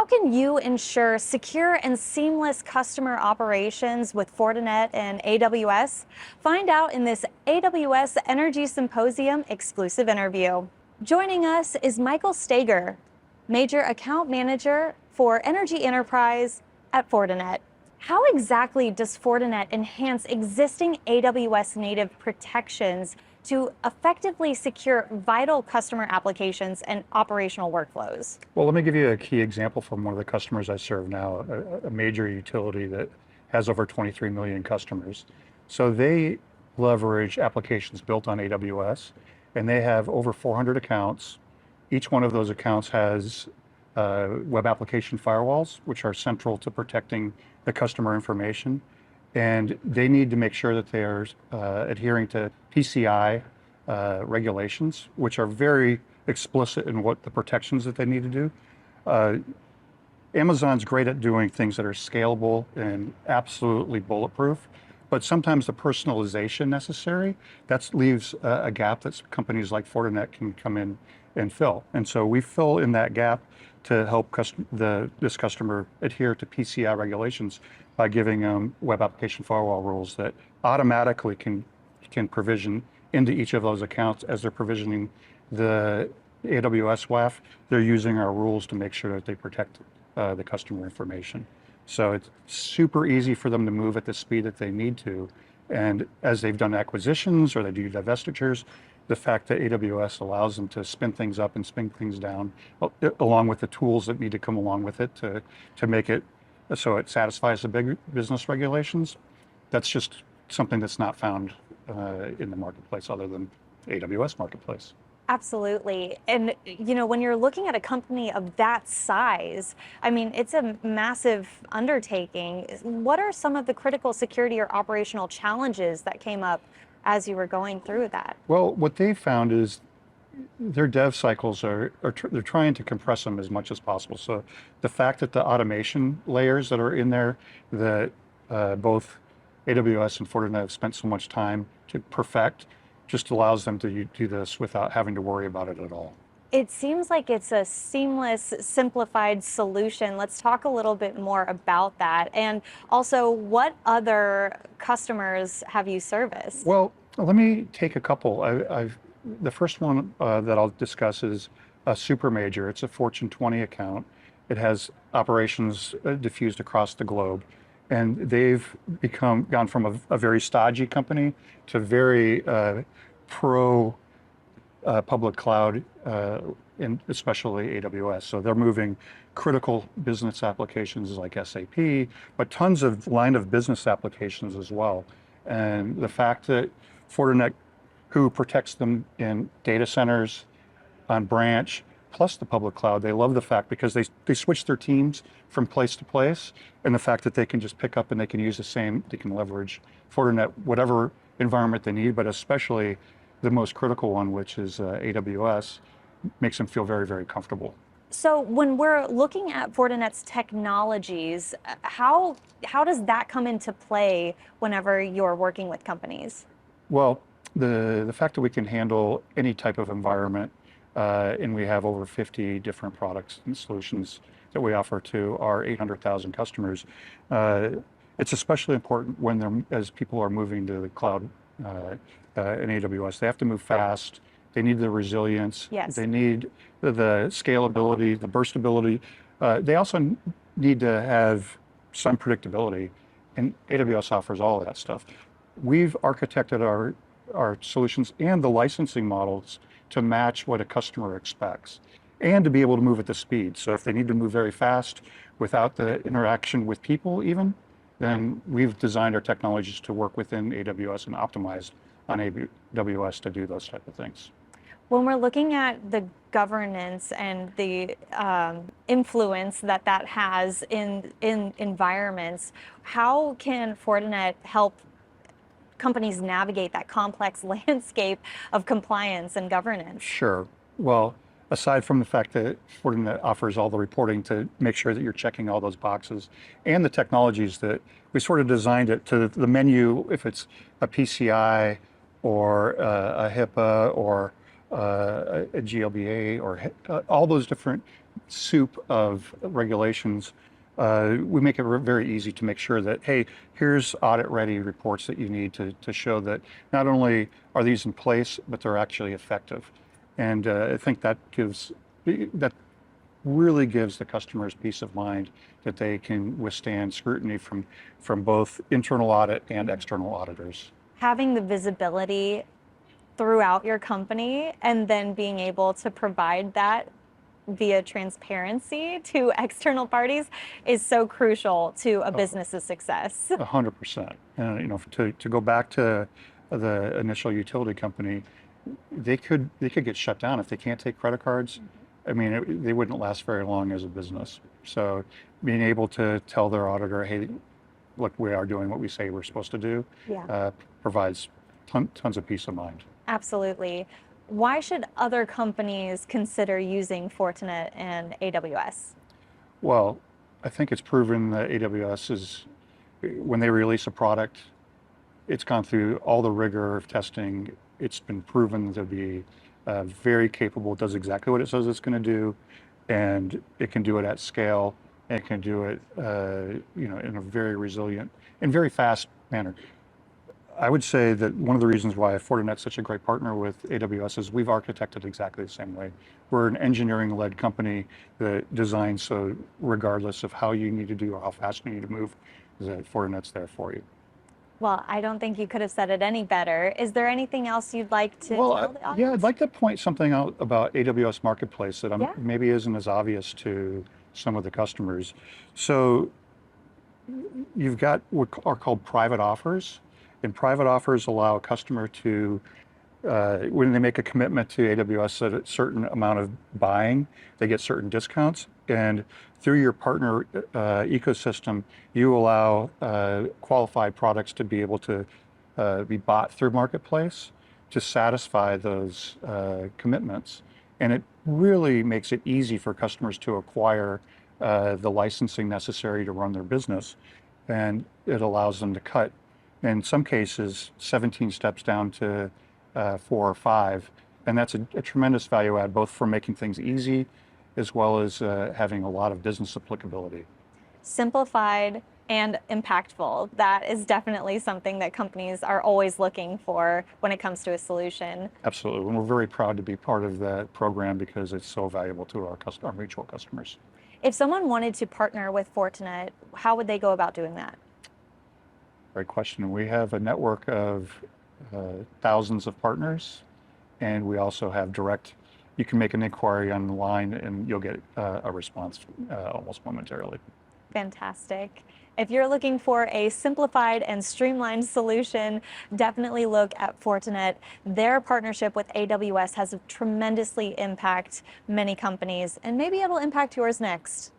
How can you ensure secure and seamless customer operations with Fortinet and AWS? Find out in this AWS Energy Symposium exclusive interview. Joining us is Michael Stoeger, Major Account Manager for Energy Enterprise at Fortinet. How exactly does Fortinet enhance existing AWS native protections to effectively secure vital customer applications and operational workflows? Well, let me give you a key example from one of the customers I serve now, a major utility that has over 23 million customers. So they leverage applications built on AWS, and they have over 400 accounts. Each one of those accounts has web application firewalls, which are central to protecting the customer information. And they need to make sure that they are adhering to PCI regulations, which are very explicit in what the protections that they need to do. Amazon's great at doing things that are scalable and absolutely bulletproof, but sometimes the personalization necessary, that leaves a gap that companies like Fortinet can come in and fill. And so we fill in that gap to help this customer adhere to PCI regulations by giving them web application firewall rules that automatically can provision into each of those accounts. As they're provisioning the AWS WAF, they're using our rules to make sure that they protect the customer information. So it's super easy for them to move at the speed that they need to. And as they've done acquisitions or they do divestitures, the fact that AWS allows them to spin things up and spin things down, along with the tools that need to come along with it to make it so it satisfies the big business regulations, that's just something that's not found in the marketplace other than AWS marketplace. Absolutely. And, when you're looking at a company of that size, I mean, it's a massive undertaking. What are some of the critical security or operational challenges that came up as you were going through that? Well, what they found is their dev cycles they're trying to compress them as much as possible. So the fact that the automation layers that are in there that both AWS and Fortinet have spent so much time to perfect just allows them to do this without having to worry about it at all. It seems like it's a seamless, simplified solution. Let's talk a little bit more about that. And also, what other customers have you serviced? Well, let me take a couple. The first one that I'll discuss is a super major. It's a Fortune 20 account. It has operations diffused across the globe. And they've gone from a very stodgy company to very pro public cloud, and especially AWS. So they're moving critical business applications like SAP, but tons of line of business applications as well. And the fact that Fortinet, who protects them in data centers, on branch, plus the public cloud, they love the fact because they switch their teams from place to place, and the fact that they can just pick up and they can use they can leverage Fortinet, whatever environment they need, but especially the most critical one, which is AWS, makes them feel very, very comfortable. So when we're looking at Fortinet's technologies, how does that come into play whenever you're working with companies? Well, the fact that we can handle any type of environment, and we have over 50 different products and solutions that we offer to our 800,000 customers. It's especially important as people are moving to the cloud in AWS. They have to move fast. They need the resilience. Yes. They need the scalability, the burstability. They also need to have some predictability, and AWS offers all of that stuff. We've architected our solutions and the licensing models to match what a customer expects and to be able to move at the speed. So if they need to move very fast without the interaction with people even, then we've designed our technologies to work within AWS and optimized on AWS to do those type of things. When we're looking at the governance and the influence that has in environments, how can Fortinet help companies navigate that complex landscape of compliance and governance? Sure. Well, aside from the fact that Fortinet offers all the reporting to make sure that you're checking all those boxes, and the technologies that we sort of designed it to the menu, if it's a PCI or a HIPAA or a GLBA or all those different soup of regulations, we make it very easy to make sure that, hey, here's audit-ready reports that you need to show that not only are these in place, but they're actually effective. And I think that really gives the customers peace of mind that they can withstand scrutiny from both internal audit and external auditors. Having the visibility throughout your company and then being able to provide that via transparency to external parties is so crucial to a business's success. 100%. And to go back to the initial utility company, they could get shut down if they can't take credit cards. I mean, they wouldn't last very long as a business. So being able to tell their auditor, hey, look, we are doing what we say we're supposed to do, Yeah. provides tons of peace of mind. Absolutely. Why should other companies consider using Fortinet and AWS? Well, I think it's proven that AWS is, when they release a product, it's gone through all the rigor of testing. It's been proven to be very capable, does exactly what it says it's going to do, and it can do it at scale, and it can do it in a very resilient and very fast manner. I would say that one of the reasons why Fortinet's such a great partner with AWS is we've architected exactly the same way. We're an engineering-led company that designs so regardless of how you need to do or how fast you need to move, that Fortinet's there for you. Well, I don't think you could have said it any better. Is there anything else you'd like to Well, tell the yeah, audience? I'd like to point something out about AWS Marketplace that Yeah. maybe isn't as obvious to some of the customers. So you've got what are called private offers, and private offers allow a customer to, when they make a commitment to AWS at a certain amount of buying, they get certain discounts. And through your partner ecosystem, you allow qualified products to be able to be bought through Marketplace to satisfy those commitments. And it really makes it easy for customers to acquire the licensing necessary to run their business. And it allows them to cut, in some cases, 17 steps down to 4 or 5. And that's a tremendous value add, both for making things easy as well as having a lot of business applicability. Simplified and impactful. That is definitely something that companies are always looking for when it comes to a solution. Absolutely. And we're very proud to be part of that program because it's so valuable to our mutual customers. If someone wanted to partner with Fortinet, how would they go about doing that? Great question. We have a network of thousands of partners, and we also have direct, you can make an inquiry online and you'll get a response almost momentarily. Fantastic. If you're looking for a simplified and streamlined solution, definitely look at Fortinet. Their partnership with AWS has tremendously impacted many companies, and maybe it'll impact yours next.